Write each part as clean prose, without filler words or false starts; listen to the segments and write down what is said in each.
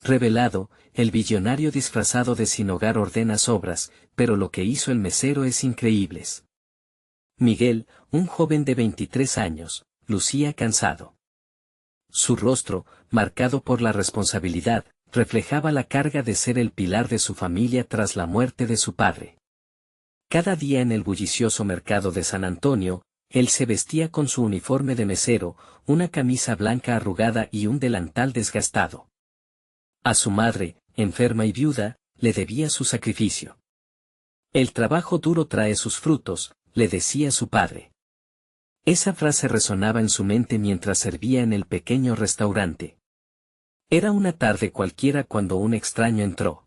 Revelado, el billonario disfrazado de sin hogar ordena sobras, pero lo que hizo el mesero es increíble. Miguel, un joven de 23 años, lucía cansado. Su rostro, marcado por la responsabilidad, reflejaba la carga de ser el pilar de su familia tras la muerte de su padre. Cada día en el bullicioso mercado de San Antonio, él se vestía con su uniforme de mesero, una camisa blanca arrugada y un delantal desgastado. A su madre, enferma y viuda, le debía su sacrificio. El trabajo duro trae sus frutos, le decía su padre. Esa frase resonaba en su mente mientras servía en el pequeño restaurante. Era una tarde cualquiera cuando un extraño entró.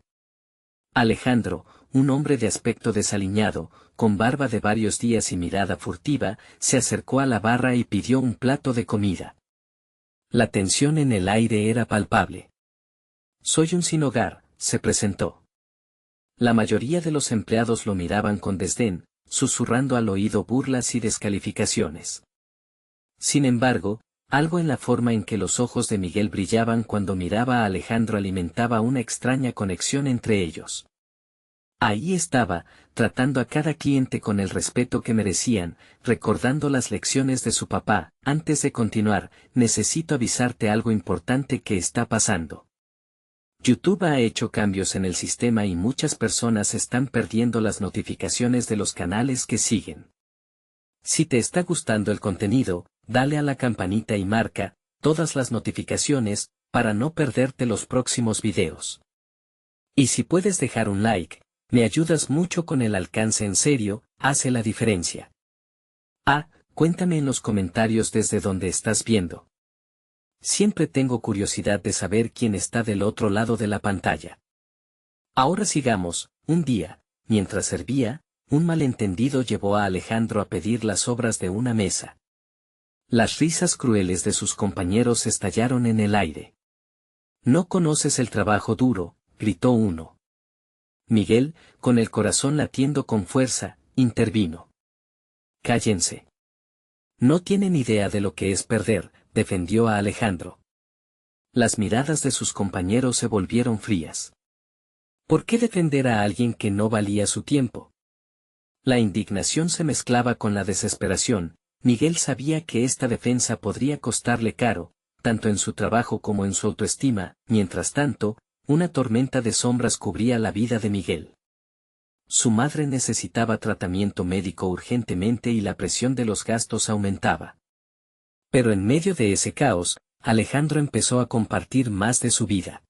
Alejandro, un hombre de aspecto desaliñado, con barba de varios días y mirada furtiva, se acercó a la barra y pidió un plato de comida. La tensión en el aire era palpable. «Soy un sin hogar», se presentó. La mayoría de los empleados lo miraban con desdén, susurrando al oído burlas y descalificaciones. Sin embargo, algo en la forma en que los ojos de Miguel brillaban cuando miraba a Alejandro alimentaba una extraña conexión entre ellos. Ahí estaba, tratando a cada cliente con el respeto que merecían, recordando las lecciones de su papá. Antes de continuar, necesito avisarte algo importante que está pasando. YouTube ha hecho cambios en el sistema y muchas personas están perdiendo las notificaciones de los canales que siguen. Si te está gustando el contenido, dale a la campanita y marca todas las notificaciones para no perderte los próximos videos. Y si puedes dejar un like, me ayudas mucho con el alcance, en serio, hace la diferencia. Cuéntame en los comentarios desde donde estás viendo. Siempre tengo curiosidad de saber quién está del otro lado de la pantalla. Ahora sigamos. Un día, mientras servía, un malentendido llevó a Alejandro a pedir las sobras de una mesa. Las risas crueles de sus compañeros estallaron en el aire. «No conoces el trabajo duro», gritó uno. Miguel, con el corazón latiendo con fuerza, intervino. «Cállense. No tienen idea de lo que es perder», defendió a Alejandro. Las miradas de sus compañeros se volvieron frías. ¿Por qué defender a alguien que no valía su tiempo? La indignación se mezclaba con la desesperación. Miguel sabía que esta defensa podría costarle caro, tanto en su trabajo como en su autoestima. Mientras tanto, una tormenta de sombras cubría la vida de Miguel. Su madre necesitaba tratamiento médico urgentemente y la presión de los gastos aumentaba. Pero en medio de ese caos, Alejandro empezó a compartir más de su vida.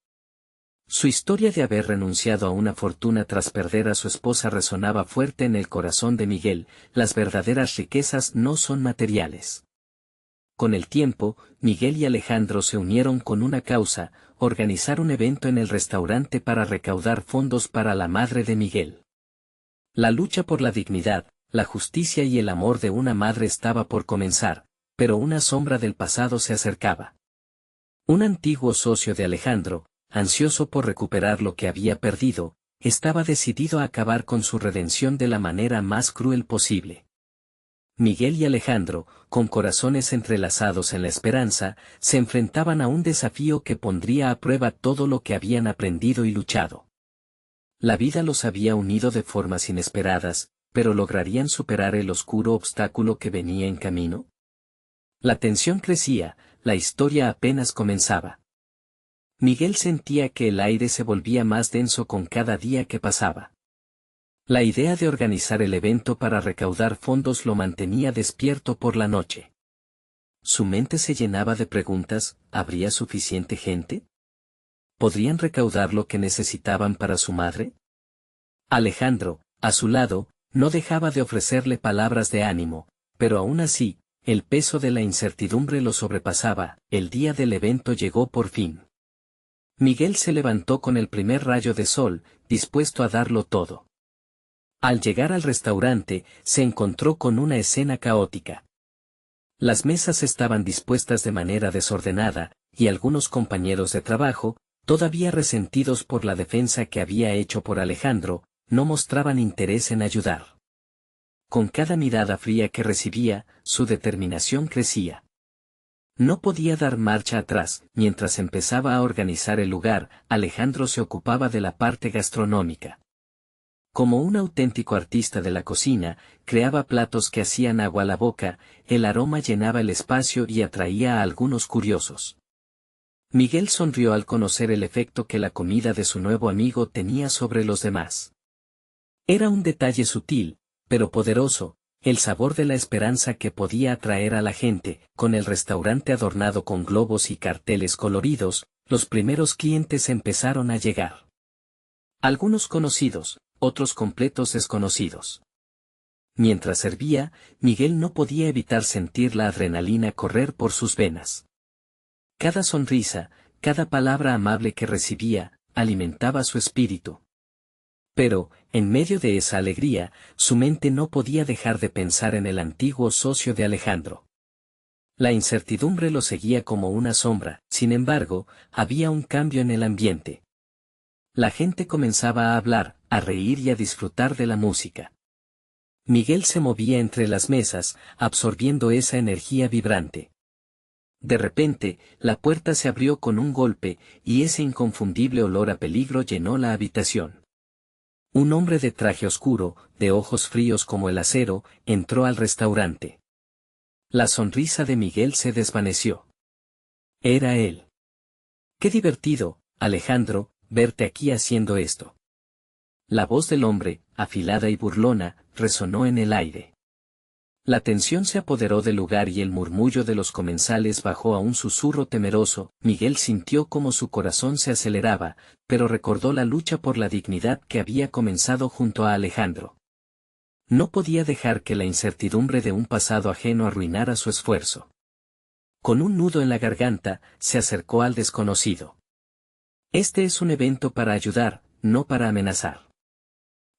Su historia de haber renunciado a una fortuna tras perder a su esposa resonaba fuerte en el corazón de Miguel. Las verdaderas riquezas no son materiales. Con el tiempo, Miguel y Alejandro se unieron con una causa: organizar un evento en el restaurante para recaudar fondos para la madre de Miguel. La lucha por la dignidad, la justicia y el amor de una madre estaba por comenzar, pero una sombra del pasado se acercaba. Un antiguo socio de Alejandro, ansioso por recuperar lo que había perdido, estaba decidido a acabar con su redención de la manera más cruel posible. Miguel y Alejandro, con corazones entrelazados en la esperanza, se enfrentaban a un desafío que pondría a prueba todo lo que habían aprendido y luchado. La vida los había unido de formas inesperadas, pero ¿lograrían superar el oscuro obstáculo que venía en camino? La tensión crecía, la historia apenas comenzaba. Miguel sentía que el aire se volvía más denso con cada día que pasaba. La idea de organizar el evento para recaudar fondos lo mantenía despierto por la noche. Su mente se llenaba de preguntas: ¿habría suficiente gente? ¿Podrían recaudar lo que necesitaban para su madre? Alejandro, a su lado, no dejaba de ofrecerle palabras de ánimo, pero aún así, el peso de la incertidumbre lo sobrepasaba. El día del evento llegó por fin. Miguel se levantó con el primer rayo de sol, dispuesto a darlo todo. Al llegar al restaurante, se encontró con una escena caótica. Las mesas estaban dispuestas de manera desordenada, y algunos compañeros de trabajo, todavía resentidos por la defensa que había hecho por Alejandro, no mostraban interés en ayudar. Con cada mirada fría que recibía, su determinación crecía. No podía dar marcha atrás. Mientras empezaba a organizar el lugar, Alejandro se ocupaba de la parte gastronómica. Como un auténtico artista de la cocina, creaba platos que hacían agua a la boca, el aroma llenaba el espacio y atraía a algunos curiosos. Miguel sonrió al conocer el efecto que la comida de su nuevo amigo tenía sobre los demás. Era un detalle sutil, pero poderoso, el sabor de la esperanza que podía atraer a la gente. Con el restaurante adornado con globos y carteles coloridos, los primeros clientes empezaron a llegar. Algunos conocidos, otros completos desconocidos. Mientras servía, Miguel no podía evitar sentir la adrenalina correr por sus venas. Cada sonrisa, cada palabra amable que recibía, alimentaba su espíritu. Pero, en medio de esa alegría, su mente no podía dejar de pensar en el antiguo socio de Alejandro. La incertidumbre lo seguía como una sombra. Sin embargo, había un cambio en el ambiente. La gente comenzaba a hablar, a reír y a disfrutar de la música. Miguel se movía entre las mesas, absorbiendo esa energía vibrante. De repente, la puerta se abrió con un golpe, y ese inconfundible olor a peligro llenó la habitación. Un hombre de traje oscuro, de ojos fríos como el acero, entró al restaurante. La sonrisa de Miguel se desvaneció. Era él. Qué divertido, Alejandro, verte aquí haciendo esto. La voz del hombre, afilada y burlona, resonó en el aire. La tensión se apoderó del lugar y el murmullo de los comensales bajó a un susurro temeroso. Miguel sintió como su corazón se aceleraba, pero recordó la lucha por la dignidad que había comenzado junto a Alejandro. No podía dejar que la incertidumbre de un pasado ajeno arruinara su esfuerzo. Con un nudo en la garganta, se acercó al desconocido. Este es un evento para ayudar, no para amenazar.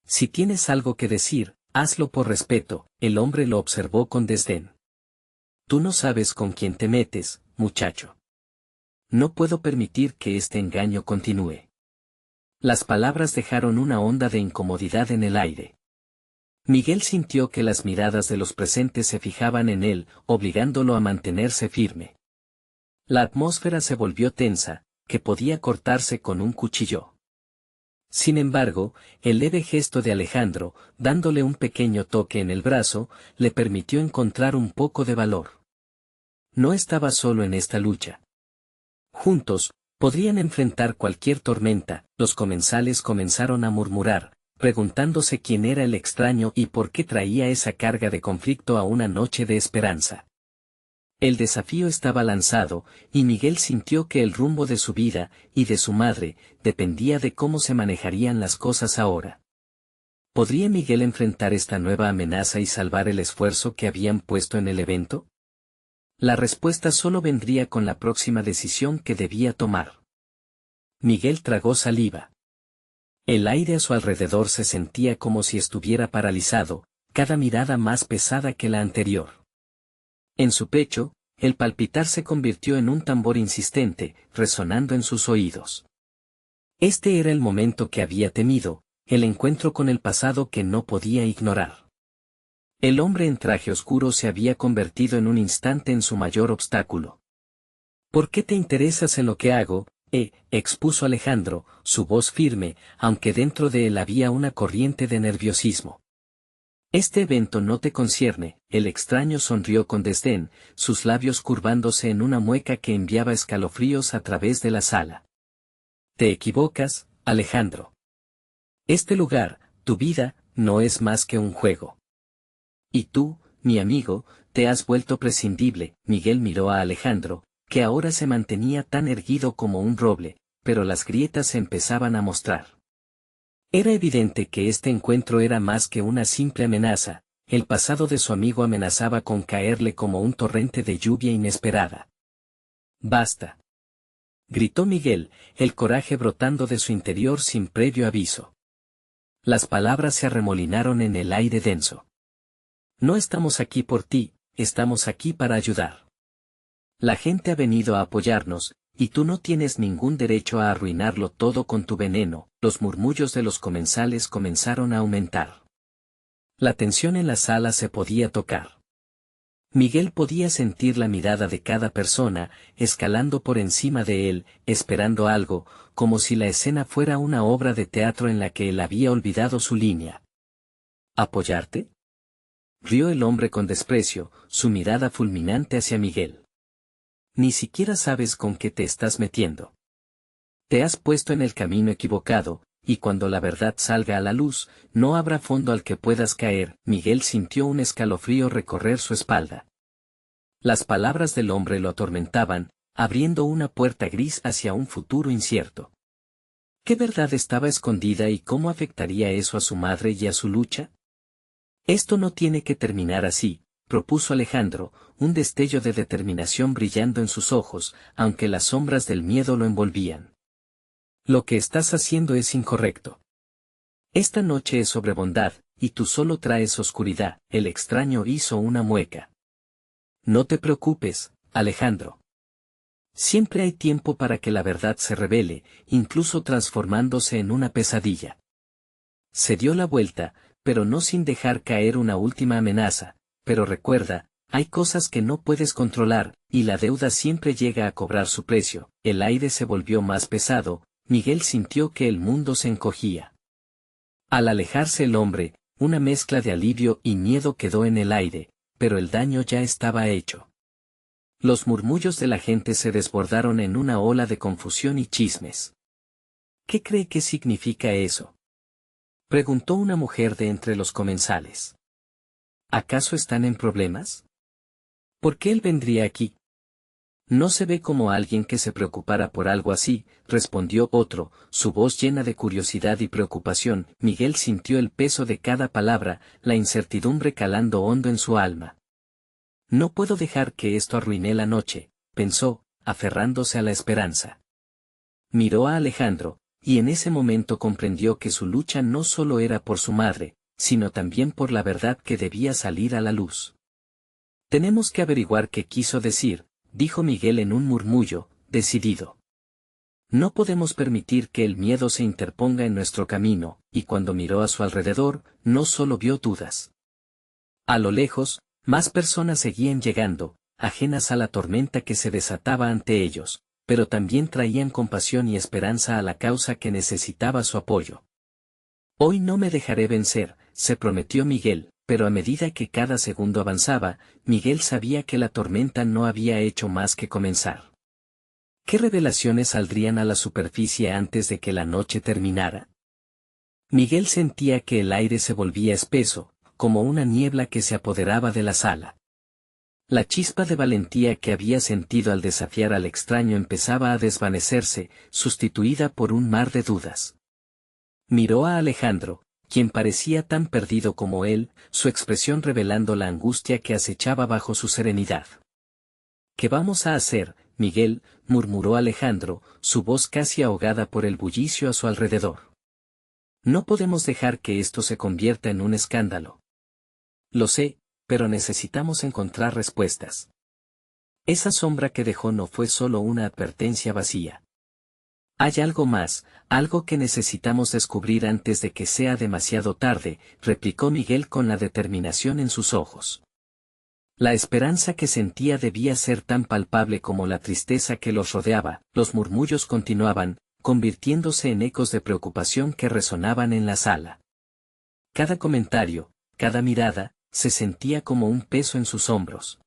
Si tienes algo que decir, hazlo por respeto. El hombre lo observó con desdén. Tú no sabes con quién te metes, muchacho. No puedo permitir que este engaño continúe. Las palabras dejaron una onda de incomodidad en el aire. Miguel sintió que las miradas de los presentes se fijaban en él, obligándolo a mantenerse firme. La atmósfera se volvió tensa, que podía cortarse con un cuchillo. Sin embargo, el leve gesto de Alejandro, dándole un pequeño toque en el brazo, le permitió encontrar un poco de valor. No estaba solo en esta lucha. Juntos, podrían enfrentar cualquier tormenta. Los comensales comenzaron a murmurar, preguntándose quién era el extraño y por qué traía esa carga de conflicto a una noche de esperanza. El desafío estaba lanzado, y Miguel sintió que el rumbo de su vida, y de su madre, dependía de cómo se manejarían las cosas ahora. ¿Podría Miguel enfrentar esta nueva amenaza y salvar el esfuerzo que habían puesto en el evento? La respuesta solo vendría con la próxima decisión que debía tomar. Miguel tragó saliva. El aire a su alrededor se sentía como si estuviera paralizado, cada mirada más pesada que la anterior. En su pecho, el palpitar se convirtió en un tambor insistente, resonando en sus oídos. Este era el momento que había temido, el encuentro con el pasado que no podía ignorar. El hombre en traje oscuro se había convertido en un instante en su mayor obstáculo. ¿Por qué te interesas en lo que hago? Expuso Alejandro, su voz firme, aunque dentro de él había una corriente de nerviosismo. Este evento no te concierne. El extraño sonrió con desdén, sus labios curvándose en una mueca que enviaba escalofríos a través de la sala. Te equivocas, Alejandro. Este lugar, tu vida, no es más que un juego. Y tú, mi amigo, te has vuelto prescindible. Miguel miró a Alejandro, que ahora se mantenía tan erguido como un roble, pero las grietas se empezaban a mostrar. Era evidente que este encuentro era más que una simple amenaza. El pasado de su amigo amenazaba con caerle como un torrente de lluvia inesperada. «Basta», gritó Miguel, el coraje brotando de su interior sin previo aviso. Las palabras se arremolinaron en el aire denso. «No estamos aquí por ti, estamos aquí para ayudar. La gente ha venido a apoyarnos, y tú no tienes ningún derecho a arruinarlo todo con tu veneno». Los murmullos de los comensales comenzaron a aumentar. La tensión en la sala se podía tocar. Miguel podía sentir la mirada de cada persona, escalando por encima de él, esperando algo, como si la escena fuera una obra de teatro en la que él había olvidado su línea. ¿Apoyarte? Rió el hombre con desprecio, su mirada fulminante hacia Miguel. Ni siquiera sabes con qué te estás metiendo. Te has puesto en el camino equivocado, y cuando la verdad salga a la luz, no habrá fondo al que puedas caer. Miguel sintió un escalofrío recorrer su espalda. Las palabras del hombre lo atormentaban, abriendo una puerta gris hacia un futuro incierto. ¿Qué verdad estaba escondida y cómo afectaría eso a su madre y a su lucha? Esto no tiene que terminar así, propuso Alejandro, un destello de determinación brillando en sus ojos, aunque las sombras del miedo lo envolvían. Lo que estás haciendo es incorrecto. Esta noche es sobre bondad, y tú solo traes oscuridad. El extraño hizo una mueca. No te preocupes, Alejandro. Siempre hay tiempo para que la verdad se revele, incluso transformándose en una pesadilla. Se dio la vuelta, pero no sin dejar caer una última amenaza. Pero recuerda, hay cosas que no puedes controlar, y la deuda siempre llega a cobrar su precio. El aire se volvió más pesado, Miguel sintió que el mundo se encogía. Al alejarse el hombre, una mezcla de alivio y miedo quedó en el aire, pero el daño ya estaba hecho. Los murmullos de la gente se desbordaron en una ola de confusión y chismes. ¿Qué cree que significa eso?, preguntó una mujer de entre los comensales. ¿Acaso están en problemas? ¿Por qué él vendría aquí? No se ve como alguien que se preocupara por algo así, respondió otro, su voz llena de curiosidad y preocupación. Miguel sintió el peso de cada palabra, la incertidumbre calando hondo en su alma. No puedo dejar que esto arruine la noche, pensó, aferrándose a la esperanza. Miró a Alejandro, y en ese momento comprendió que su lucha no solo era por su madre, sino también por la verdad que debía salir a la luz. Tenemos que averiguar qué quiso decir, dijo Miguel en un murmullo, decidido. No podemos permitir que el miedo se interponga en nuestro camino, y cuando miró a su alrededor, no solo vio dudas. A lo lejos, más personas seguían llegando, ajenas a la tormenta que se desataba ante ellos, pero también traían compasión y esperanza a la causa que necesitaba su apoyo. Hoy no me dejaré vencer, se prometió Miguel, pero a medida que cada segundo avanzaba, Miguel sabía que la tormenta no había hecho más que comenzar. ¿Qué revelaciones saldrían a la superficie antes de que la noche terminara? Miguel sentía que el aire se volvía espeso, como una niebla que se apoderaba de la sala. La chispa de valentía que había sentido al desafiar al extraño empezaba a desvanecerse, sustituida por un mar de dudas. Miró a Alejandro, quien parecía tan perdido como él, su expresión revelando la angustia que acechaba bajo su serenidad. ¿Qué vamos a hacer, Miguel?, murmuró Alejandro, su voz casi ahogada por el bullicio a su alrededor. No podemos dejar que esto se convierta en un escándalo. Lo sé, pero necesitamos encontrar respuestas. Esa sombra que dejó no fue solo una advertencia vacía. Hay algo más, algo que necesitamos descubrir antes de que sea demasiado tarde, replicó Miguel con la determinación en sus ojos. La esperanza que sentía debía ser tan palpable como la tristeza que los rodeaba. Los murmullos continuaban, convirtiéndose en ecos de preocupación que resonaban en la sala. Cada comentario, cada mirada, se sentía como un peso en sus hombros.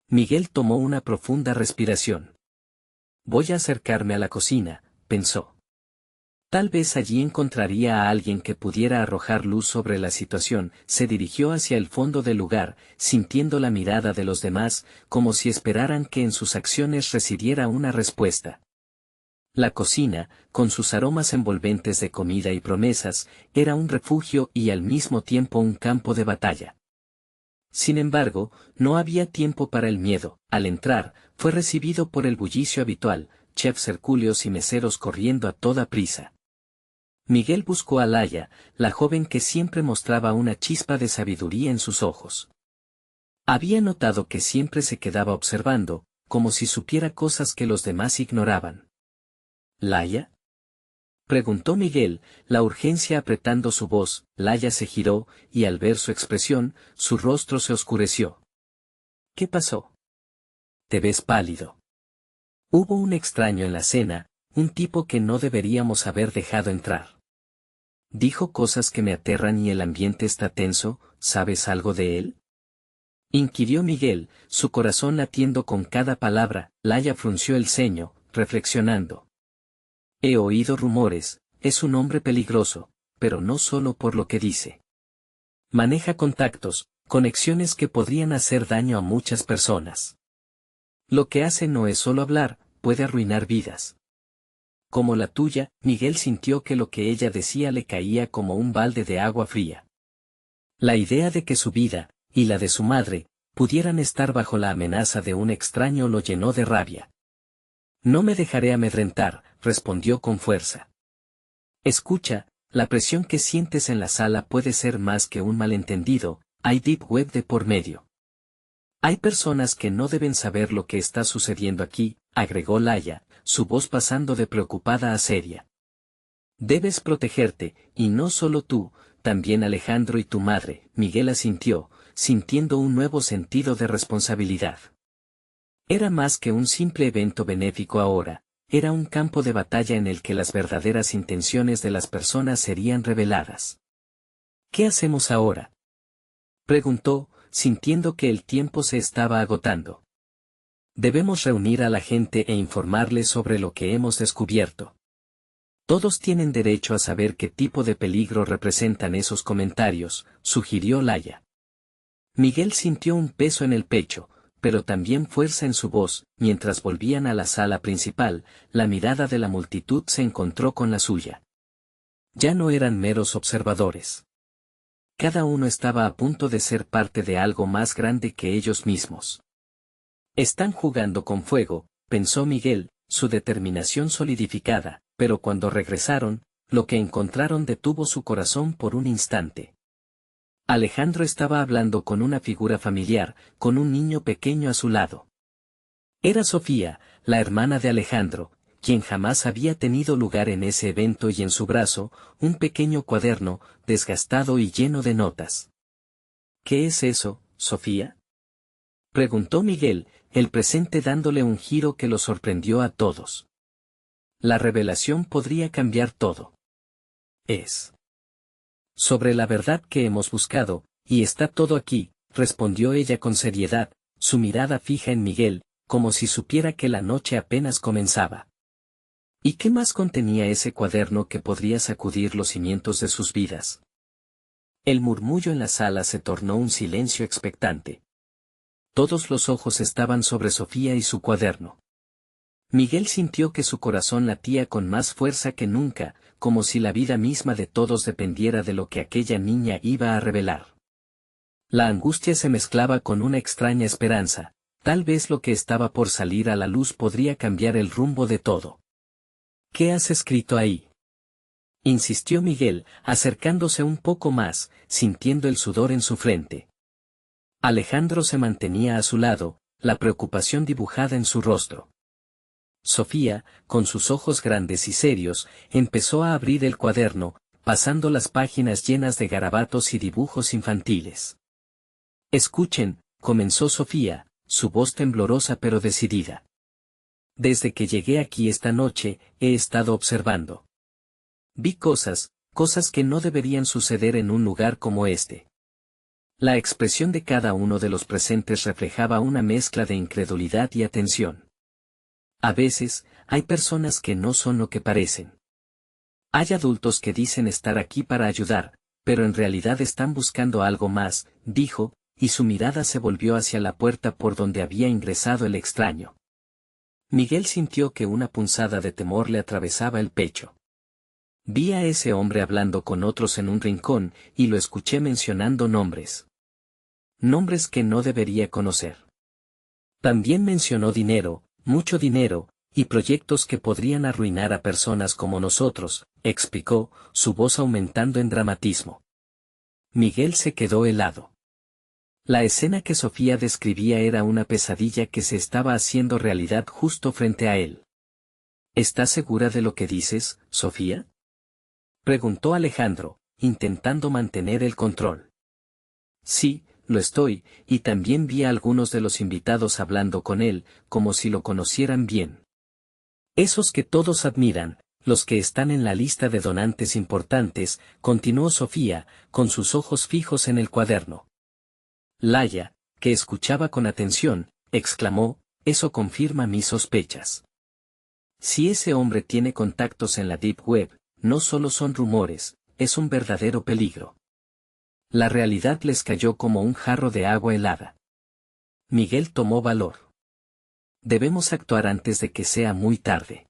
Miguel tomó una profunda respiración. Voy a acercarme a la cocina, pensó. Tal vez allí encontraría a alguien que pudiera arrojar luz sobre la situación. Se dirigió hacia el fondo del lugar, sintiendo la mirada de los demás, como si esperaran que en sus acciones residiera una respuesta. La cocina, con sus aromas envolventes de comida y promesas, era un refugio y al mismo tiempo un campo de batalla. Sin embargo, no había tiempo para el miedo. Al entrar, fue recibido por el bullicio habitual, chefs hercúleos y meseros corriendo a toda prisa. Miguel buscó a Laia, la joven que siempre mostraba una chispa de sabiduría en sus ojos. Había notado que siempre se quedaba observando, como si supiera cosas que los demás ignoraban. ¿Laia?, preguntó Miguel, la urgencia apretando su voz. Laia se giró, y al ver su expresión, su rostro se oscureció. ¿Qué pasó? Te ves pálido. Hubo un extraño en la cena, un tipo que no deberíamos haber dejado entrar. Dijo cosas que me aterran y el ambiente está tenso. ¿Sabes algo de él? Inquirió Miguel, su corazón latiendo con cada palabra. Laya frunció el ceño, reflexionando. He oído rumores, es un hombre peligroso, pero no solo por lo que dice. Maneja contactos, conexiones que podrían hacer daño a muchas personas. Lo que hace no es solo hablar, puede arruinar vidas. Como la tuya, Miguel sintió que lo que ella decía le caía como un balde de agua fría. La idea de que su vida, y la de su madre, pudieran estar bajo la amenaza de un extraño lo llenó de rabia. No me dejaré amedrentar, respondió con fuerza. Escucha, la presión que sientes en la sala puede ser más que un malentendido, hay deep web de por medio. Hay personas que no deben saber lo que está sucediendo aquí, agregó Laya, su voz pasando de preocupada a seria. Debes protegerte, y no solo tú, también Alejandro y tu madre. Miguel asintió, sintiendo un nuevo sentido de responsabilidad. Era más que un simple evento benéfico ahora, era un campo de batalla en el que las verdaderas intenciones de las personas serían reveladas. ¿Qué hacemos ahora?, preguntó, sintiendo que el tiempo se estaba agotando. Debemos reunir a la gente e informarles sobre lo que hemos descubierto. Todos tienen derecho a saber qué tipo de peligro representan esos comentarios, sugirió Laya. Miguel sintió un peso en el pecho, pero también fuerza en su voz. Mientras volvían a la sala principal, la mirada de la multitud se encontró con la suya. Ya no eran meros observadores. Cada uno estaba a punto de ser parte de algo más grande que ellos mismos. Están jugando con fuego, pensó Miguel, su determinación solidificada, pero cuando regresaron, lo que encontraron detuvo su corazón por un instante. Alejandro estaba hablando con una figura familiar, con un niño pequeño a su lado. Era Sofía, la hermana de Alejandro, quien jamás había tenido lugar en ese evento, y en su brazo, un pequeño cuaderno, desgastado y lleno de notas. ¿Qué es eso, Sofía?, preguntó Miguel, el presente dándole un giro que lo sorprendió a todos. La revelación podría cambiar todo. Es sobre la verdad que hemos buscado, y está todo aquí, respondió ella con seriedad, su mirada fija en Miguel, como si supiera que la noche apenas comenzaba. ¿Y qué más contenía ese cuaderno que podría sacudir los cimientos de sus vidas? El murmullo en la sala se tornó un silencio expectante. Todos los ojos estaban sobre Sofía y su cuaderno. Miguel sintió que su corazón latía con más fuerza que nunca, como si la vida misma de todos dependiera de lo que aquella niña iba a revelar. La angustia se mezclaba con una extraña esperanza, tal vez lo que estaba por salir a la luz podría cambiar el rumbo de todo. ¿Qué has escrito ahí?, insistió Miguel, acercándose un poco más, sintiendo el sudor en su frente. Alejandro se mantenía a su lado, la preocupación dibujada en su rostro. Sofía, con sus ojos grandes y serios, empezó a abrir el cuaderno, pasando las páginas llenas de garabatos y dibujos infantiles. Escuchen, comenzó Sofía, su voz temblorosa pero decidida. Desde que llegué aquí esta noche, he estado observando. Vi cosas que no deberían suceder en un lugar como este. La expresión de cada uno de los presentes reflejaba una mezcla de incredulidad y atención. A veces, hay personas que no son lo que parecen. Hay adultos que dicen estar aquí para ayudar, pero en realidad están buscando algo más, dijo, y su mirada se volvió hacia la puerta por donde había ingresado el extraño. Miguel sintió que una punzada de temor le atravesaba el pecho. Vi a ese hombre hablando con otros en un rincón, y lo escuché mencionando nombres. Nombres que no debería conocer. También mencionó dinero, mucho dinero, y proyectos que podrían arruinar a personas como nosotros, explicó, su voz aumentando en dramatismo. Miguel se quedó helado. La escena que Sofía describía era una pesadilla que se estaba haciendo realidad justo frente a él. ¿Estás segura de lo que dices, Sofía?, preguntó Alejandro, intentando mantener el control. Sí, lo estoy, y también vi a algunos de los invitados hablando con él, como si lo conocieran bien. Esos que todos admiran, los que están en la lista de donantes importantes, continuó Sofía, con sus ojos fijos en el cuaderno. Laia, que escuchaba con atención, exclamó, eso confirma mis sospechas. Si ese hombre tiene contactos en la Deep Web, no solo son rumores, es un verdadero peligro. La realidad les cayó como un jarro de agua helada. Miguel tomó valor. Debemos actuar antes de que sea muy tarde.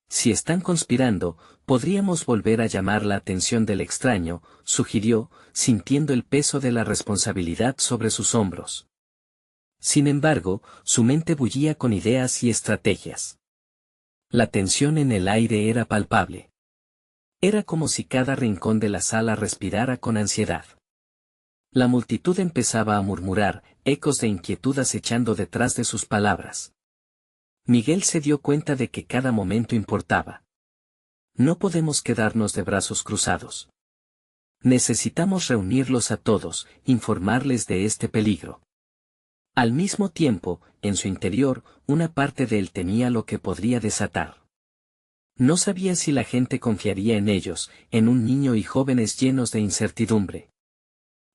Si están conspirando, podríamos volver a llamar la atención del extraño, sugirió, sintiendo el peso de la responsabilidad sobre sus hombros. Sin embargo, su mente bullía con ideas y estrategias. La tensión en el aire era palpable. Era como si cada rincón de la sala respirara con ansiedad. La multitud empezaba a murmurar, ecos de inquietud acechando detrás de sus palabras. Miguel se dio cuenta de que cada momento importaba. No podemos quedarnos de brazos cruzados. Necesitamos reunirlos a todos, informarles de este peligro. Al mismo tiempo, en su interior, una parte de él temía lo que podría desatar. No sabía si la gente confiaría en ellos, en un niño y jóvenes llenos de incertidumbre.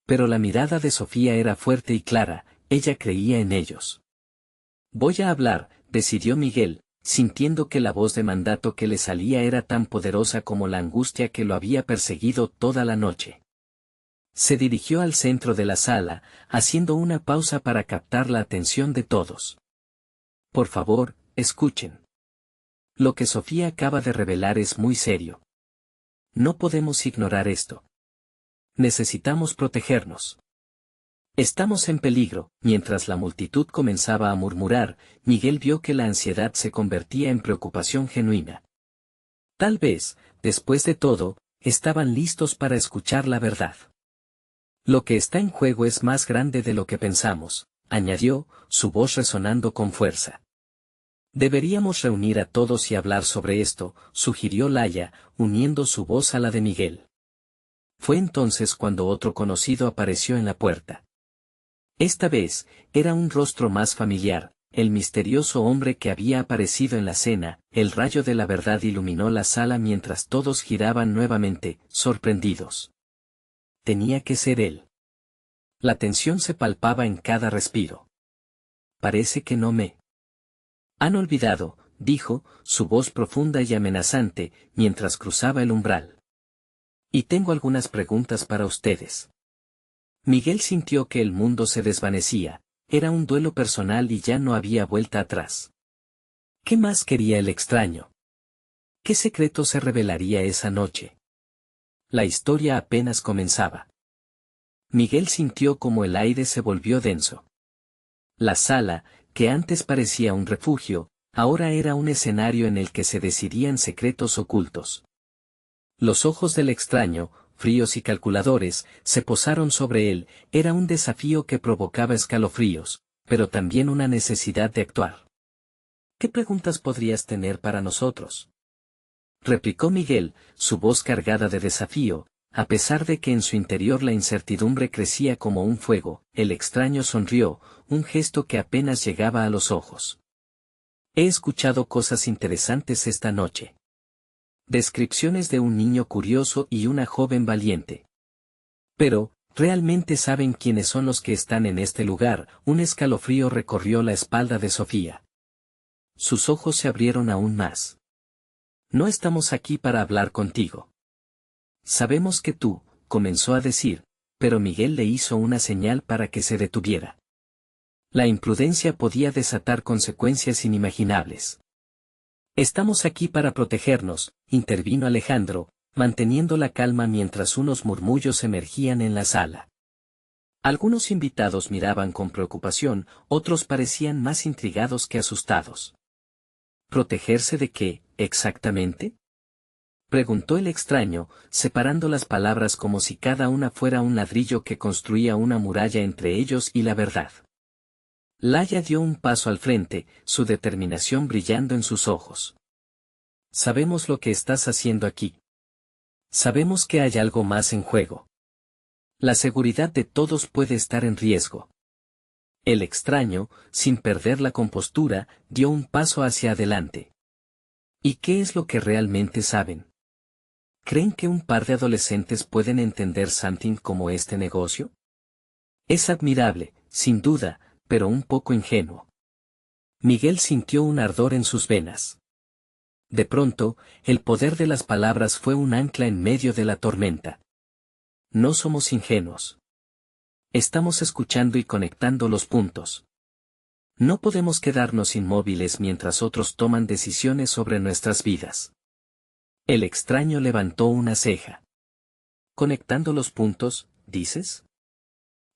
Pero la mirada de Sofía era fuerte y clara, ella creía en ellos. Voy a hablar, decidió Miguel, sintiendo que la voz de mandato que le salía era tan poderosa como la angustia que lo había perseguido toda la noche. Se dirigió al centro de la sala, haciendo una pausa para captar la atención de todos. Por favor, escuchen. Lo que Sofía acaba de revelar es muy serio. No podemos ignorar esto. Necesitamos protegernos. Estamos en peligro. Mientras la multitud comenzaba a murmurar, Miguel vio que la ansiedad se convertía en preocupación genuina. Tal vez, después de todo, estaban listos para escuchar la verdad. Lo que está en juego es más grande de lo que pensamos, añadió, su voz resonando con fuerza. Deberíamos reunir a todos y hablar sobre esto, sugirió Laia, uniendo su voz a la de Miguel. Fue entonces cuando otro conocido apareció en la puerta. Esta vez, era un rostro más familiar, el misterioso hombre que había aparecido en la cena. El rayo de la verdad iluminó la sala mientras todos giraban nuevamente, sorprendidos. Tenía que ser él. La tensión se palpaba en cada respiro. Parece que no me han olvidado, dijo, su voz profunda y amenazante, mientras cruzaba el umbral. Y tengo algunas preguntas para ustedes. Miguel sintió que el mundo se desvanecía, era un duelo personal y ya no había vuelta atrás. ¿Qué más quería el extraño? ¿Qué secreto se revelaría esa noche? La historia apenas comenzaba. Miguel sintió como el aire se volvió denso. La sala, que antes parecía un refugio, ahora era un escenario en el que se decidían secretos ocultos. Los ojos del extraño, fríos y calculadores, se posaron sobre él. Era un desafío que provocaba escalofríos, pero también una necesidad de actuar. ¿Qué preguntas podrías tener para nosotros?, replicó Miguel, su voz cargada de desafío, a pesar de que en su interior la incertidumbre crecía como un fuego. El extraño sonrió, un gesto que apenas llegaba a los ojos. He escuchado cosas interesantes esta noche. Descripciones de un niño curioso y una joven valiente. Pero, ¿realmente saben quiénes son los que están en este lugar? Un escalofrío recorrió la espalda de Sofía. Sus ojos se abrieron aún más. No estamos aquí para hablar contigo. Sabemos que tú, comenzó a decir, pero Miguel le hizo una señal para que se detuviera. La imprudencia podía desatar consecuencias inimaginables. Estamos aquí para protegernos, intervino Alejandro, manteniendo la calma mientras unos murmullos emergían en la sala. Algunos invitados miraban con preocupación, otros parecían más intrigados que asustados. ¿Protegerse de qué, exactamente?, preguntó el extraño, separando las palabras como si cada una fuera un ladrillo que construía una muralla entre ellos y la verdad. Laia dio un paso al frente, su determinación brillando en sus ojos. Sabemos lo que estás haciendo aquí. Sabemos que hay algo más en juego. La seguridad de todos puede estar en riesgo. El extraño, sin perder la compostura, dio un paso hacia adelante. ¿Y qué es lo que realmente saben? ¿Creen que un par de adolescentes pueden entender something como este negocio? Es admirable, sin duda, pero un poco ingenuo. Miguel sintió un ardor en sus venas. De pronto, el poder de las palabras fue un ancla en medio de la tormenta. No somos ingenuos. Estamos escuchando y conectando los puntos. No podemos quedarnos inmóviles mientras otros toman decisiones sobre nuestras vidas. El extraño levantó una ceja. ¿Conectando los puntos, dices?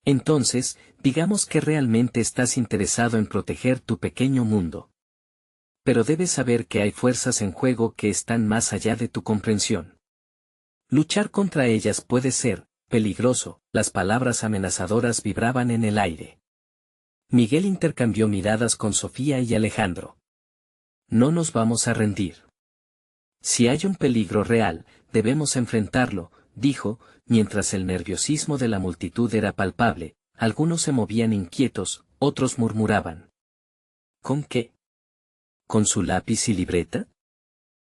Entonces, digamos que realmente estás interesado en proteger tu pequeño mundo. Pero debes saber que hay fuerzas en juego que están más allá de tu comprensión. Luchar contra ellas puede ser peligroso. Las palabras amenazadoras vibraban en el aire. Miguel intercambió miradas con Sofía y Alejandro. No nos vamos a rendir. Si hay un peligro real, debemos enfrentarlo, dijo, mientras el nerviosismo de la multitud era palpable. Algunos se movían inquietos, otros murmuraban. ¿Con qué? ¿Con su lápiz y libreta?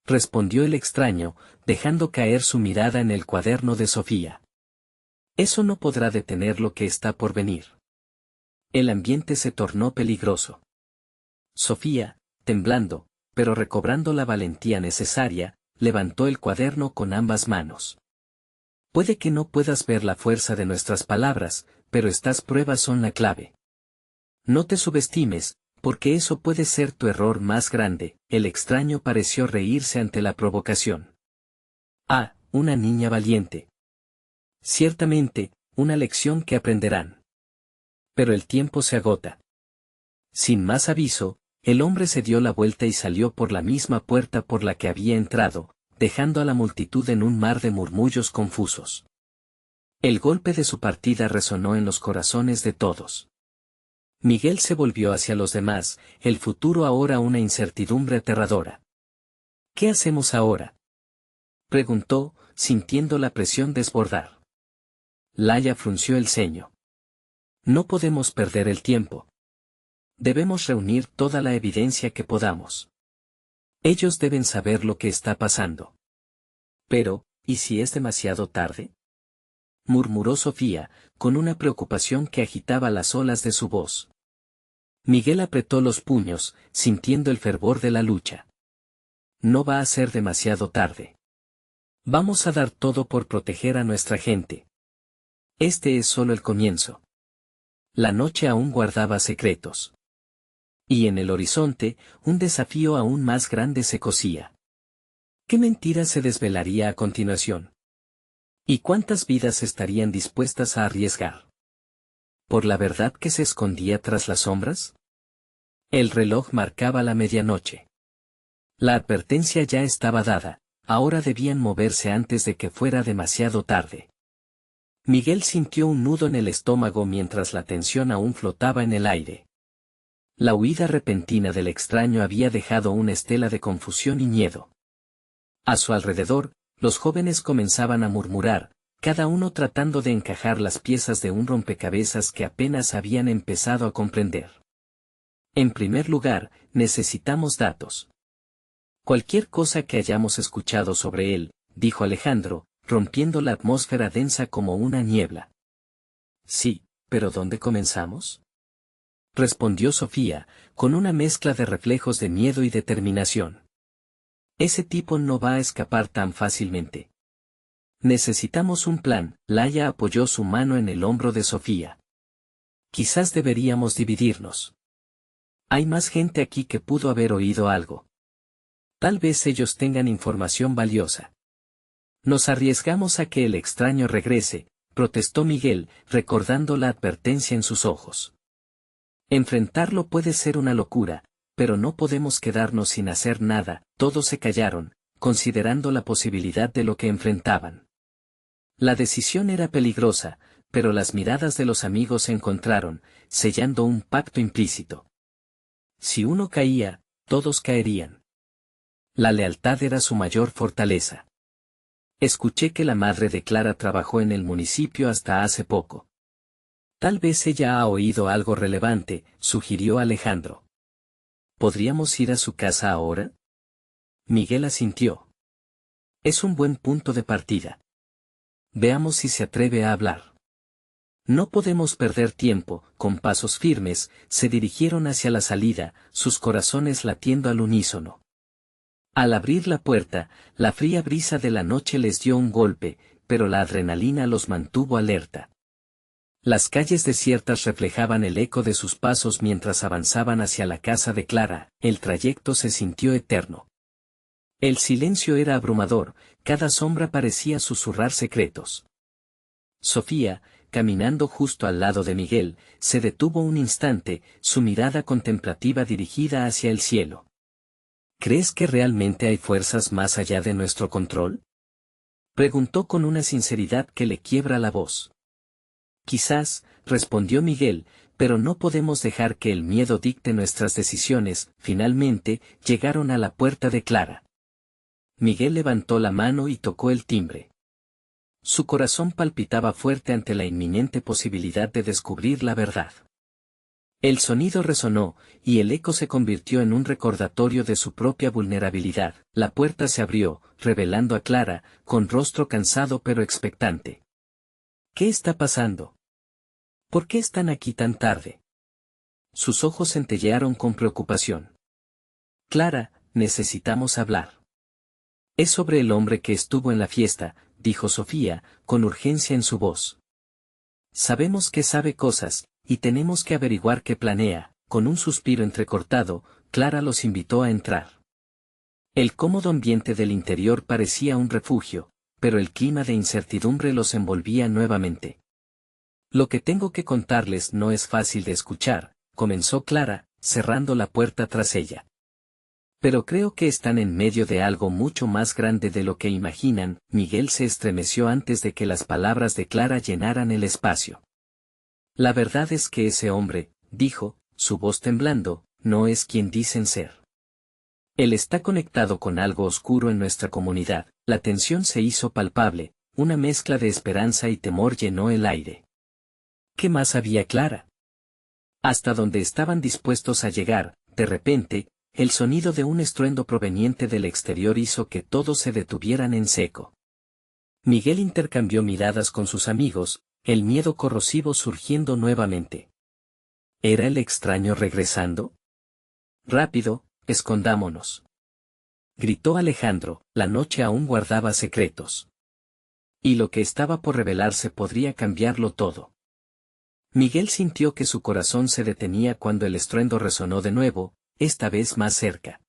Respondió el extraño, dejando caer su mirada en el cuaderno de Sofía. Eso no podrá detener lo que está por venir. El ambiente se tornó peligroso. Sofía, temblando, pero recobrando la valentía necesaria, levantó el cuaderno con ambas manos. Puede que no puedas ver la fuerza de nuestras palabras, pero estas pruebas son la clave. No te subestimes, porque eso puede ser tu error más grande. El extraño pareció reírse ante la provocación. Ah, una niña valiente. Ciertamente, una lección que aprenderán. Pero el tiempo se agota. Sin más aviso, el hombre se dio la vuelta y salió por la misma puerta por la que había entrado, dejando a la multitud en un mar de murmullos confusos. El golpe de su partida resonó en los corazones de todos. Miguel se volvió hacia los demás, el futuro ahora una incertidumbre aterradora. ¿Qué hacemos ahora?, preguntó, sintiendo la presión desbordar. Laia frunció el ceño. No podemos perder el tiempo. Debemos reunir toda la evidencia que podamos. Ellos deben saber lo que está pasando. Pero, ¿y si es demasiado tarde?, murmuró Sofía, con una preocupación que agitaba las olas de su voz. Miguel apretó los puños, sintiendo el fervor de la lucha. No va a ser demasiado tarde. Vamos a dar todo por proteger a nuestra gente. Este es solo el comienzo. La noche aún guardaba secretos. Y en el horizonte, un desafío aún más grande se cosía. ¿Qué mentira se desvelaría a continuación? ¿Y cuántas vidas estarían dispuestas a arriesgar? ¿Por la verdad que se escondía tras las sombras? El reloj marcaba la medianoche. La advertencia ya estaba dada, ahora debían moverse antes de que fuera demasiado tarde. Miguel sintió un nudo en el estómago mientras la tensión aún flotaba en el aire. La huida repentina del extraño había dejado una estela de confusión y miedo. A su alrededor, los jóvenes comenzaban a murmurar, cada uno tratando de encajar las piezas de un rompecabezas que apenas habían empezado a comprender. En primer lugar, necesitamos datos. Cualquier cosa que hayamos escuchado sobre él, dijo Alejandro, rompiendo la atmósfera densa como una niebla. Sí, pero ¿dónde comenzamos?, respondió Sofía, con una mezcla de reflejos de miedo y determinación. Ese tipo no va a escapar tan fácilmente. Necesitamos un plan. Laia apoyó su mano en el hombro de Sofía. Quizás deberíamos dividirnos. Hay más gente aquí que pudo haber oído algo. Tal vez ellos tengan información valiosa. Nos arriesgamos a que el extraño regrese, protestó Miguel, recordando la advertencia en sus ojos. Enfrentarlo puede ser una locura, pero no podemos quedarnos sin hacer nada. Todos se callaron, considerando la posibilidad de lo que enfrentaban. La decisión era peligrosa, pero las miradas de los amigos se encontraron, sellando un pacto implícito. Si uno caía, todos caerían. La lealtad era su mayor fortaleza. Escuché que la madre de Clara trabajó en el municipio hasta hace poco. Tal vez ella ha oído algo relevante, sugirió Alejandro. ¿Podríamos ir a su casa ahora? Miguel asintió. Es un buen punto de partida. Veamos si se atreve a hablar. No podemos perder tiempo. Con pasos firmes, se dirigieron hacia la salida, sus corazones latiendo al unísono. Al abrir la puerta, la fría brisa de la noche les dio un golpe, pero la adrenalina los mantuvo alerta. Las calles desiertas reflejaban el eco de sus pasos mientras avanzaban hacia la casa de Clara. El trayecto se sintió eterno. El silencio era abrumador, cada sombra parecía susurrar secretos. Sofía, caminando justo al lado de Miguel, se detuvo un instante, su mirada contemplativa dirigida hacia el cielo. ¿Crees que realmente hay fuerzas más allá de nuestro control? Preguntó con una sinceridad que le quiebra la voz. Quizás, respondió Miguel, pero no podemos dejar que el miedo dicte nuestras decisiones. Finalmente, llegaron a la puerta de Clara. Miguel levantó la mano y tocó el timbre. Su corazón palpitaba fuerte ante la inminente posibilidad de descubrir la verdad. El sonido resonó, y el eco se convirtió en un recordatorio de su propia vulnerabilidad. La puerta se abrió, revelando a Clara, con rostro cansado pero expectante. ¿Qué está pasando? ¿Por qué están aquí tan tarde? Sus ojos centellearon con preocupación. Clara, necesitamos hablar. Es sobre el hombre que estuvo en la fiesta, dijo Sofía, con urgencia en su voz. Sabemos que sabe cosas, y tenemos que averiguar qué planea. Con un suspiro entrecortado, Clara los invitó a entrar. El cómodo ambiente del interior parecía un refugio, pero el clima de incertidumbre los envolvía nuevamente. Lo que tengo que contarles no es fácil de escuchar, comenzó Clara, cerrando la puerta tras ella. Pero creo que están en medio de algo mucho más grande de lo que imaginan. Miguel se estremeció antes de que las palabras de Clara llenaran el espacio. La verdad es que ese hombre, dijo, su voz temblando, no es quien dicen ser. Él está conectado con algo oscuro en nuestra comunidad. La tensión se hizo palpable, una mezcla de esperanza y temor llenó el aire. ¿Qué más sabía Clara? Hasta donde estaban dispuestos a llegar, de repente, el sonido de un estruendo proveniente del exterior hizo que todos se detuvieran en seco. Miguel intercambió miradas con sus amigos, el miedo corrosivo surgiendo nuevamente. ¿Era el extraño regresando? Rápido, escondámonos. Gritó Alejandro, la noche aún guardaba secretos. Y lo que estaba por revelarse podría cambiarlo todo. Miguel sintió que su corazón se detenía cuando el estruendo resonó de nuevo, esta vez más cerca.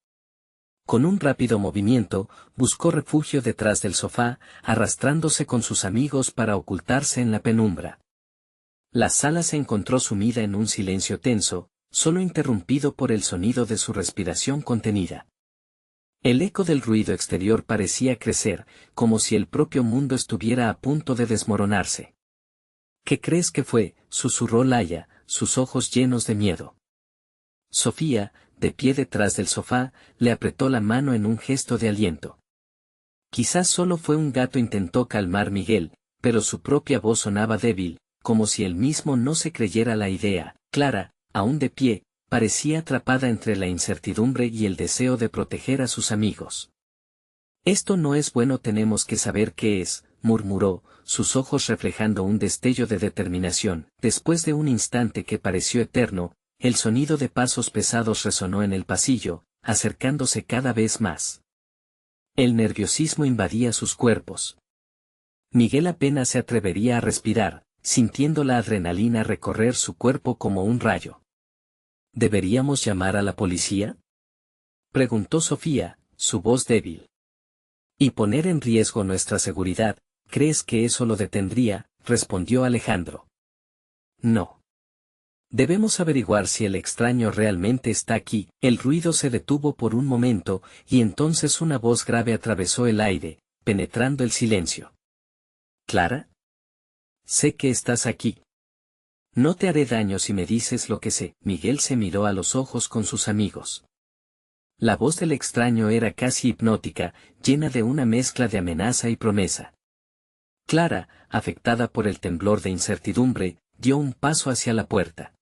Con un rápido movimiento, buscó refugio detrás del sofá, arrastrándose con sus amigos para ocultarse en la penumbra. La sala se encontró sumida en un silencio tenso, solo interrumpido por el sonido de su respiración contenida. El eco del ruido exterior parecía crecer, como si el propio mundo estuviera a punto de desmoronarse. ¿Qué crees que fue?, susurró Laia, sus ojos llenos de miedo. Sofía, de pie detrás del sofá, le apretó la mano en un gesto de aliento. Quizás solo fue un gato, intentó calmar Miguel, pero su propia voz sonaba débil, como si él mismo no se creyera la idea. Clara, aún de pie, parecía atrapada entre la incertidumbre y el deseo de proteger a sus amigos. Esto no es bueno, tenemos que saber qué es, murmuró, sus ojos reflejando un destello de determinación. Después de un instante que pareció eterno, el sonido de pasos pesados resonó en el pasillo, acercándose cada vez más. El nerviosismo invadía sus cuerpos. Miguel apenas se atrevería a respirar, sintiendo la adrenalina recorrer su cuerpo como un rayo. ¿Deberíamos llamar a la policía?, preguntó Sofía, su voz débil. ¿Y poner en riesgo nuestra seguridad? ¿Crees que eso lo detendría?, respondió Alejandro. No. Debemos averiguar si el extraño realmente está aquí. El ruido se detuvo por un momento, y entonces una voz grave atravesó el aire, penetrando el silencio. ¿Clara? Sé que estás aquí. No te haré daño si me dices lo que sé. Miguel se miró a los ojos con sus amigos. La voz del extraño era casi hipnótica, llena de una mezcla de amenaza y promesa. Clara, afectada por el temblor de incertidumbre, dio un paso hacia la puerta.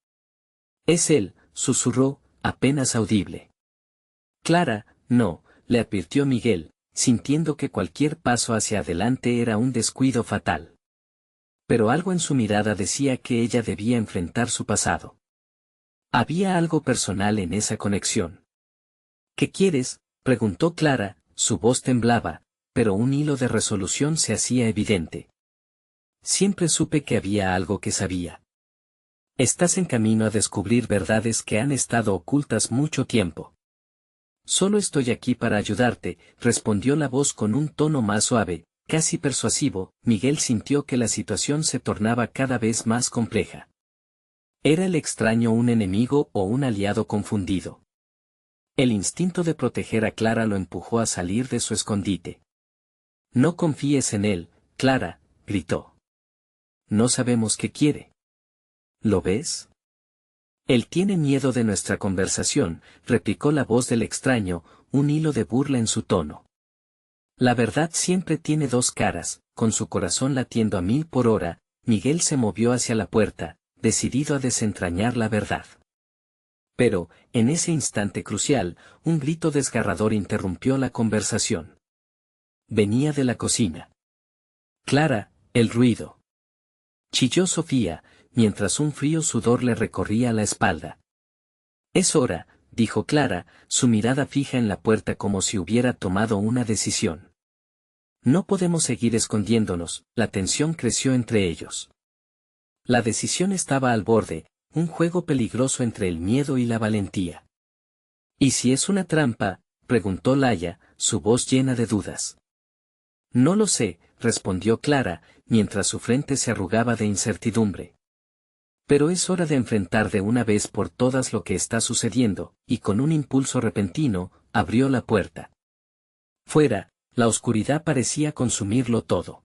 «Es él», susurró, apenas audible. «Clara, no», le advirtió Miguel, sintiendo que cualquier paso hacia adelante era un descuido fatal. Pero algo en su mirada decía que ella debía enfrentar su pasado. Había algo personal en esa conexión. «¿Qué quieres?», preguntó Clara, su voz temblaba, pero un hilo de resolución se hacía evidente. «Siempre supe que había algo que sabía. Estás en camino a descubrir verdades que han estado ocultas mucho tiempo». «Solo estoy aquí para ayudarte», respondió la voz con un tono más suave, casi persuasivo. Miguel sintió que la situación se tornaba cada vez más compleja. ¿Era el extraño un enemigo o un aliado confundido? El instinto de proteger a Clara lo empujó a salir de su escondite. «No confíes en él, Clara», gritó. «No sabemos qué quiere». «¿Lo ves? Él tiene miedo de nuestra conversación», replicó la voz del extraño, un hilo de burla en su tono. «La verdad siempre tiene dos caras», con su corazón latiendo a 1000 por hora, Miguel se movió hacia la puerta, decidido a desentrañar la verdad. Pero, en ese instante crucial, un grito desgarrador interrumpió la conversación. Venía de la cocina. «Clara, el ruido», chilló Sofía, mientras un frío sudor le recorría la espalda. «Es hora», dijo Clara, su mirada fija en la puerta como si hubiera tomado una decisión. «No podemos seguir escondiéndonos», la tensión creció entre ellos. La decisión estaba al borde, un juego peligroso entre el miedo y la valentía. «¿Y si es una trampa?», preguntó Laia, su voz llena de dudas. «No lo sé», respondió Clara, mientras su frente se arrugaba de incertidumbre. «Pero es hora de enfrentar de una vez por todas lo que está sucediendo», y con un impulso repentino, abrió la puerta. Fuera, la oscuridad parecía consumirlo todo.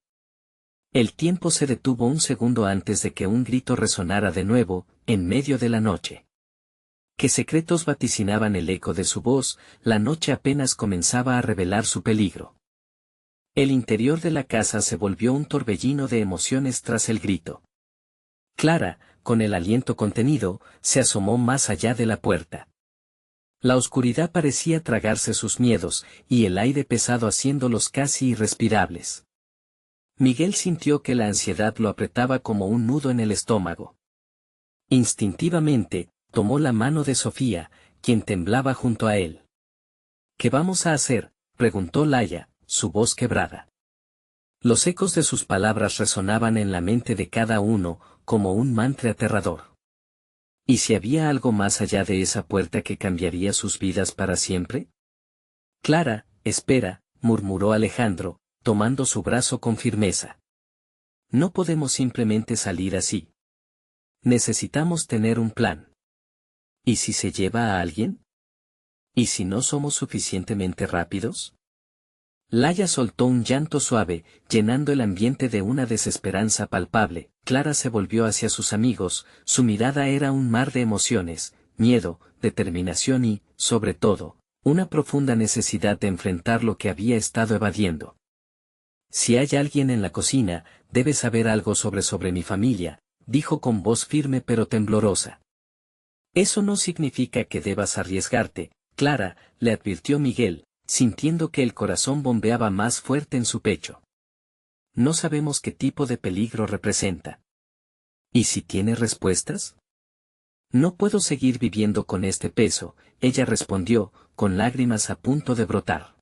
El tiempo se detuvo un segundo antes de que un grito resonara de nuevo, en medio de la noche. ¿Qué secretos vaticinaban el eco de su voz? La noche apenas comenzaba a revelar su peligro. El interior de la casa se volvió un torbellino de emociones tras el grito. Clara, con el aliento contenido, se asomó más allá de la puerta. La oscuridad parecía tragarse sus miedos, y el aire pesado haciéndolos casi irrespirables. Miguel sintió que la ansiedad lo apretaba como un nudo en el estómago. Instintivamente, tomó la mano de Sofía, quien temblaba junto a él. «¿Qué vamos a hacer?», preguntó Laia, su voz quebrada. Los ecos de sus palabras resonaban en la mente de cada uno, como un mantra aterrador. ¿Y si había algo más allá de esa puerta que cambiaría sus vidas para siempre? «Clara, espera», murmuró Alejandro, tomando su brazo con firmeza. «No podemos simplemente salir así. Necesitamos tener un plan». «¿Y si se lleva a alguien? ¿Y si no somos suficientemente rápidos?». Laia soltó un llanto suave, llenando el ambiente de una desesperanza palpable. Clara se volvió hacia sus amigos, su mirada era un mar de emociones, miedo, determinación y, sobre todo, una profunda necesidad de enfrentar lo que había estado evadiendo. «Si hay alguien en la cocina, debe saber algo sobre mi familia», dijo con voz firme pero temblorosa. «Eso no significa que debas arriesgarte, Clara», le advirtió Miguel, sintiendo que el corazón bombeaba más fuerte en su pecho. «No sabemos qué tipo de peligro representa». «¿Y si tiene respuestas?». «No puedo seguir viviendo con este peso», ella respondió, con lágrimas a punto de brotar.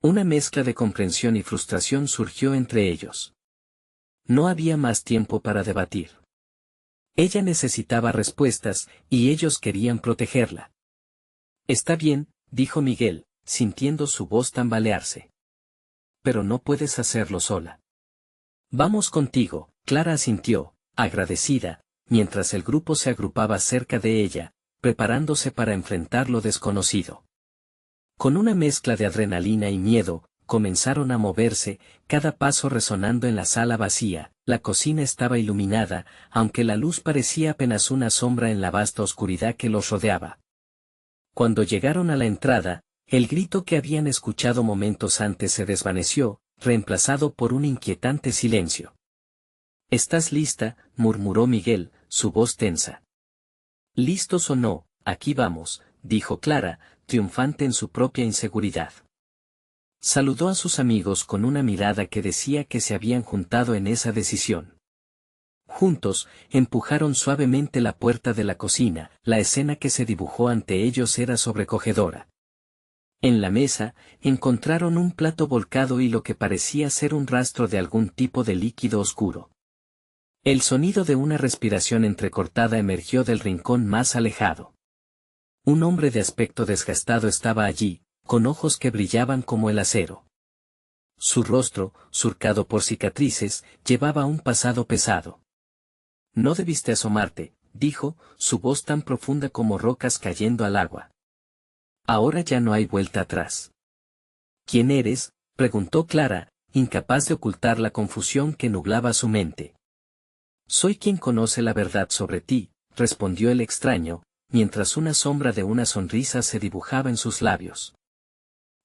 Una mezcla de comprensión y frustración surgió entre ellos. No había más tiempo para debatir. Ella necesitaba respuestas, y ellos querían protegerla. «Está bien», dijo Miguel, sintiendo su voz tambalearse. «Pero no puedes hacerlo sola». «Vamos contigo», Clara asintió, agradecida, mientras el grupo se agrupaba cerca de ella, preparándose para enfrentar lo desconocido. Con una mezcla de adrenalina y miedo, comenzaron a moverse, cada paso resonando en la sala vacía. La cocina estaba iluminada, aunque la luz parecía apenas una sombra en la vasta oscuridad que los rodeaba. Cuando llegaron a la entrada, el grito que habían escuchado momentos antes se desvaneció, reemplazado por un inquietante silencio. «¿Estás lista?», murmuró Miguel, su voz tensa. «¿Listos o no? Aquí vamos», dijo Clara, triunfante en su propia inseguridad. Saludó a sus amigos con una mirada que decía que se habían juntado en esa decisión. Juntos, empujaron suavemente la puerta de la cocina. La escena que se dibujó ante ellos era sobrecogedora. En la mesa, encontraron un plato volcado y lo que parecía ser un rastro de algún tipo de líquido oscuro. El sonido de una respiración entrecortada emergió del rincón más alejado. Un hombre de aspecto desgastado estaba allí, con ojos que brillaban como el acero. Su rostro, surcado por cicatrices, llevaba un pasado pesado. «No debiste asomarte», dijo, su voz tan profunda como rocas cayendo al agua. «Ahora ya no hay vuelta atrás». «¿Quién eres?», preguntó Clara, incapaz de ocultar la confusión que nublaba su mente. «Soy quien conoce la verdad sobre ti», respondió el extraño, mientras una sombra de una sonrisa se dibujaba en sus labios.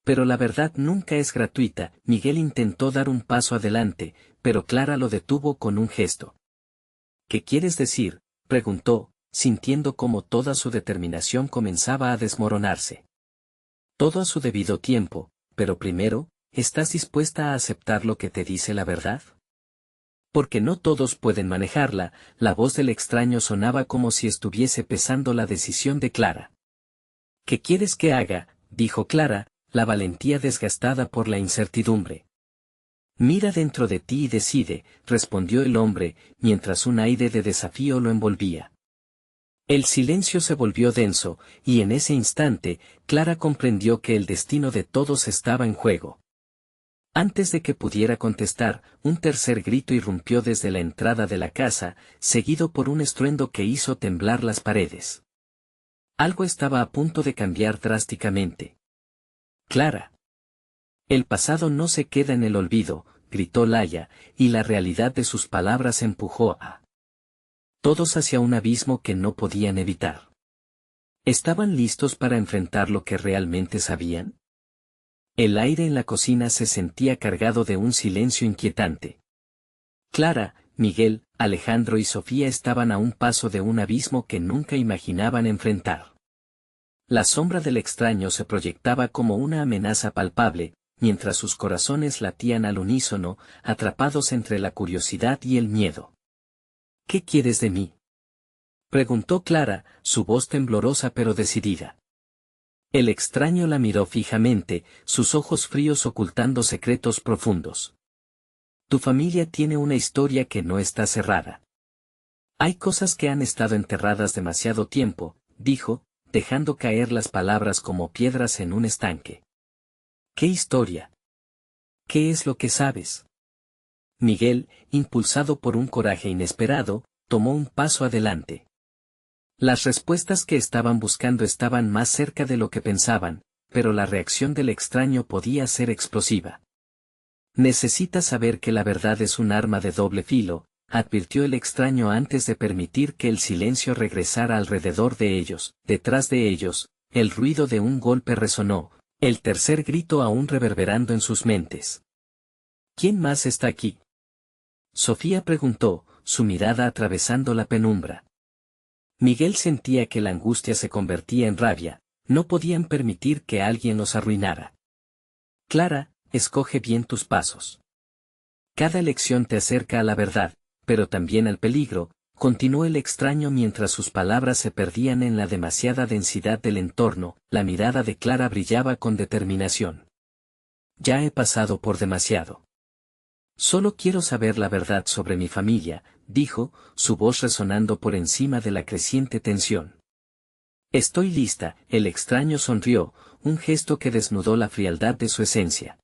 «Pero la verdad nunca es gratuita». Miguel intentó dar un paso adelante, pero Clara lo detuvo con un gesto. «¿Qué quieres decir?», preguntó, sintiendo como toda su determinación comenzaba a desmoronarse. «Todo a su debido tiempo, pero primero, ¿estás dispuesta a aceptar lo que te dice la verdad?». Porque no todos pueden manejarla. La voz del extraño sonaba como si estuviese pesando la decisión de Clara. «¿Qué quieres que haga?», dijo Clara, la valentía desgastada por la incertidumbre. «Mira dentro de ti y decide», respondió el hombre, mientras un aire de desafío lo envolvía. El silencio se volvió denso, y en ese instante, Clara comprendió que el destino de todos estaba en juego. Antes de que pudiera contestar, un tercer grito irrumpió desde la entrada de la casa, seguido por un estruendo que hizo temblar las paredes. Algo estaba a punto de cambiar drásticamente. «Clara. El pasado no se queda en el olvido», gritó Laia, y la realidad de sus palabras empujó a todos hacia un abismo que no podían evitar. ¿Estaban listos para enfrentar lo que realmente sabían? El aire en la cocina se sentía cargado de un silencio inquietante. Clara, Miguel, Alejandro y Sofía estaban a un paso de un abismo que nunca imaginaban enfrentar. La sombra del extraño se proyectaba como una amenaza palpable, mientras sus corazones latían al unísono, atrapados entre la curiosidad y el miedo. «¿Qué quieres de mí?», preguntó Clara, su voz temblorosa pero decidida. El extraño la miró fijamente, sus ojos fríos ocultando secretos profundos. «Tu familia tiene una historia que no está cerrada. Hay cosas que han estado enterradas demasiado tiempo», dijo, dejando caer las palabras como piedras en un estanque. «¿Qué historia? ¿Qué es lo que sabes?». Miguel, impulsado por un coraje inesperado, tomó un paso adelante. Las respuestas que estaban buscando estaban más cerca de lo que pensaban, pero la reacción del extraño podía ser explosiva. «Necesitas saber que la verdad es un arma de doble filo», advirtió el extraño antes de permitir que el silencio regresara alrededor de ellos. Detrás de ellos, el ruido de un golpe resonó, el tercer grito aún reverberando en sus mentes. «¿Quién más está aquí?», Sofía preguntó, su mirada atravesando la penumbra. Miguel sentía que la angustia se convertía en rabia, no podían permitir que alguien los arruinara. «Clara, escoge bien tus pasos. Cada elección te acerca a la verdad, pero también al peligro», continuó el extraño mientras sus palabras se perdían en la demasiada densidad del entorno. La mirada de Clara brillaba con determinación. «Ya he pasado por demasiado. Solo quiero saber la verdad sobre mi familia», dijo, su voz resonando por encima de la creciente tensión. «Estoy lista», el extraño sonrió, un gesto que desnudó la frialdad de su esencia.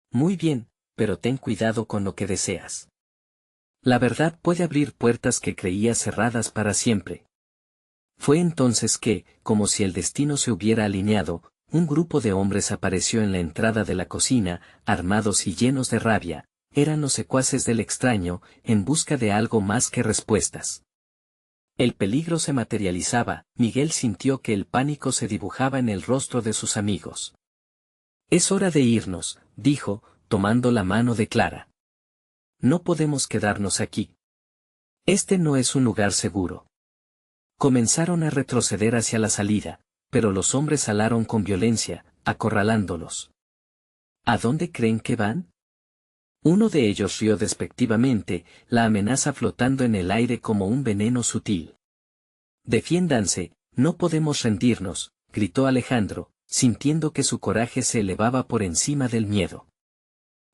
«Muy bien, pero ten cuidado con lo que deseas. La verdad puede abrir puertas que creías cerradas para siempre». Fue entonces que, como si el destino se hubiera alineado, un grupo de hombres apareció en la entrada de la cocina, armados y llenos de rabia. Eran los secuaces del extraño, en busca de algo más que respuestas. El peligro se materializaba, Miguel sintió que el pánico se dibujaba en el rostro de sus amigos. Es hora de irnos, dijo, tomando la mano de Clara. No podemos quedarnos aquí. Este no es un lugar seguro. Comenzaron a retroceder hacia la salida, pero los hombres alaron con violencia, acorralándolos. ¿A dónde creen que van? Uno de ellos rió despectivamente, la amenaza flotando en el aire como un veneno sutil. Defiéndanse, no podemos rendirnos, gritó Alejandro, sintiendo que su coraje se elevaba por encima del miedo.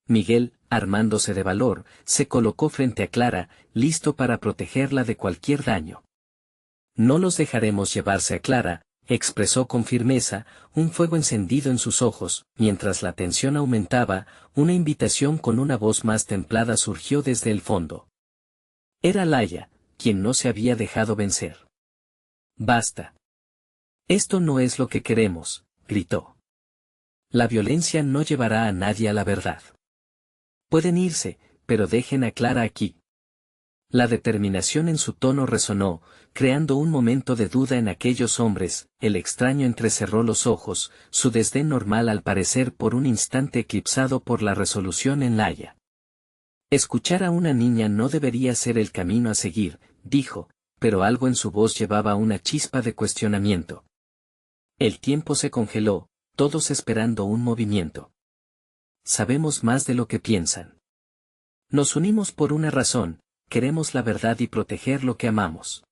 Miguel, armándose de valor, se colocó frente a Clara, listo para protegerla de cualquier daño. No los dejaremos llevarse a Clara, expresó con firmeza, un fuego encendido en sus ojos, mientras la tensión aumentaba, una invitación con una voz más templada surgió desde el fondo. Era Laia, quien no se había dejado vencer. Basta. Esto no es lo que queremos, gritó. La violencia no llevará a nadie a la verdad. Pueden irse, pero dejen a Clara aquí. La determinación en su tono resonó, creando un momento de duda en aquellos hombres. El extraño entrecerró los ojos, su desdén normal al parecer por un instante eclipsado por la resolución en Laia. Escuchar a una niña no debería ser el camino a seguir, dijo, pero algo en su voz llevaba una chispa de cuestionamiento. El tiempo se congeló, todos esperando un movimiento. Sabemos más de lo que piensan. Nos unimos por una razón. Queremos la verdad y proteger lo que amamos.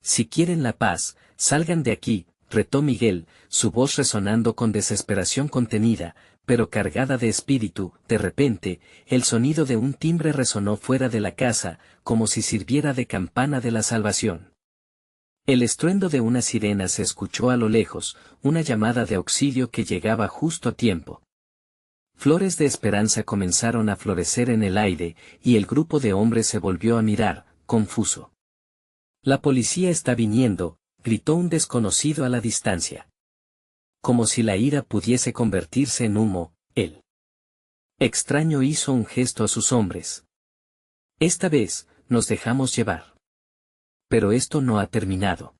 Si quieren la paz, salgan de aquí, retó Miguel, su voz resonando con desesperación contenida, pero cargada de espíritu. De repente, el sonido de un timbre resonó fuera de la casa, como si sirviera de campana de la salvación. El estruendo de una sirena se escuchó a lo lejos, una llamada de auxilio que llegaba justo a tiempo. Flores de esperanza comenzaron a florecer en el aire, y el grupo de hombres se volvió a mirar, confuso. La policía está viniendo, gritó un desconocido a la distancia. Como si la ira pudiese convertirse en humo, el extraño hizo un gesto a sus hombres. Esta vez, nos dejamos llevar. Pero esto no ha terminado.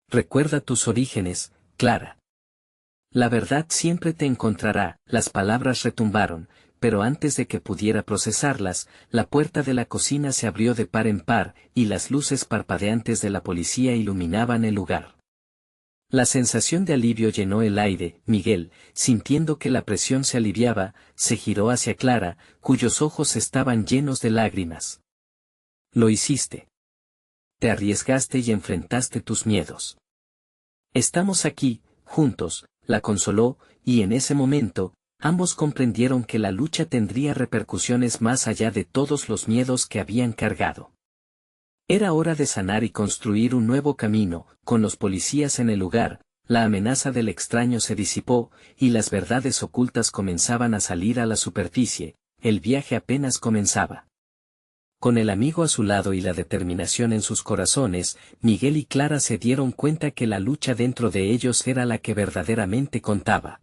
Recuerda tus orígenes, Clara. La verdad siempre te encontrará. Las palabras retumbaron, pero antes de que pudiera procesarlas, la puerta de la cocina se abrió de par en par, y las luces parpadeantes de la policía iluminaban el lugar. La sensación de alivio llenó el aire. Miguel, sintiendo que la presión se aliviaba, se giró hacia Clara, cuyos ojos estaban llenos de lágrimas. Lo hiciste. Te arriesgaste y enfrentaste tus miedos. Estamos aquí, juntos, la consoló, y en ese momento, ambos comprendieron que la lucha tendría repercusiones más allá de todos los miedos que habían cargado. Era hora de sanar y construir un nuevo camino. Con los policías en el lugar, la amenaza del extraño se disipó, y las verdades ocultas comenzaban a salir a la superficie. El viaje apenas comenzaba. Con el amigo a su lado y la determinación en sus corazones, Miguel y Clara se dieron cuenta que la lucha dentro de ellos era la que verdaderamente contaba.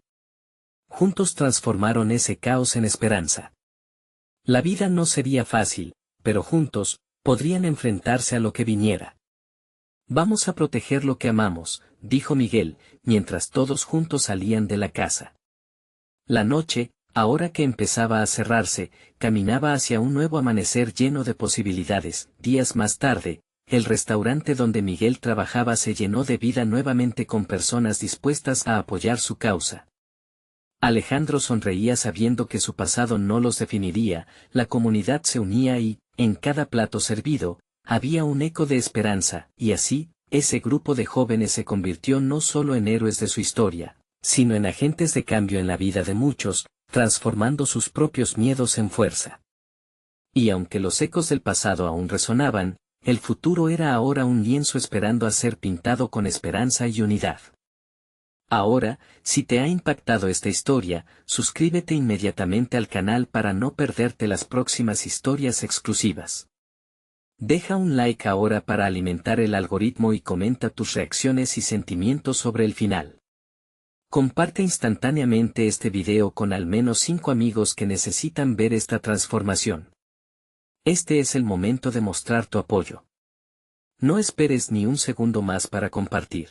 Juntos transformaron ese caos en esperanza. La vida no sería fácil, pero juntos, podrían enfrentarse a lo que viniera. Vamos a proteger lo que amamos, dijo Miguel, mientras todos juntos salían de la casa. La noche, ahora que empezaba a cerrarse, caminaba hacia un nuevo amanecer lleno de posibilidades. Días más tarde, el restaurante donde Miguel trabajaba se llenó de vida nuevamente con personas dispuestas a apoyar su causa. Alejandro sonreía sabiendo que su pasado no los definiría, la comunidad se unía y, en cada plato servido, había un eco de esperanza, y así, ese grupo de jóvenes se convirtió no solo en héroes de su historia, sino en agentes de cambio en la vida de muchos, transformando sus propios miedos en fuerza. Y aunque los ecos del pasado aún resonaban, el futuro era ahora un lienzo esperando a ser pintado con esperanza y unidad. Ahora, si te ha impactado esta historia, suscríbete inmediatamente al canal para no perderte las próximas historias exclusivas. Deja un like ahora para alimentar el algoritmo y comenta tus reacciones y sentimientos sobre el final. Comparte instantáneamente este video con al menos 5 amigos que necesitan ver esta transformación. Este es el momento de mostrar tu apoyo. No esperes ni un segundo más para compartir.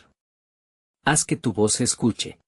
Haz que tu voz se escuche.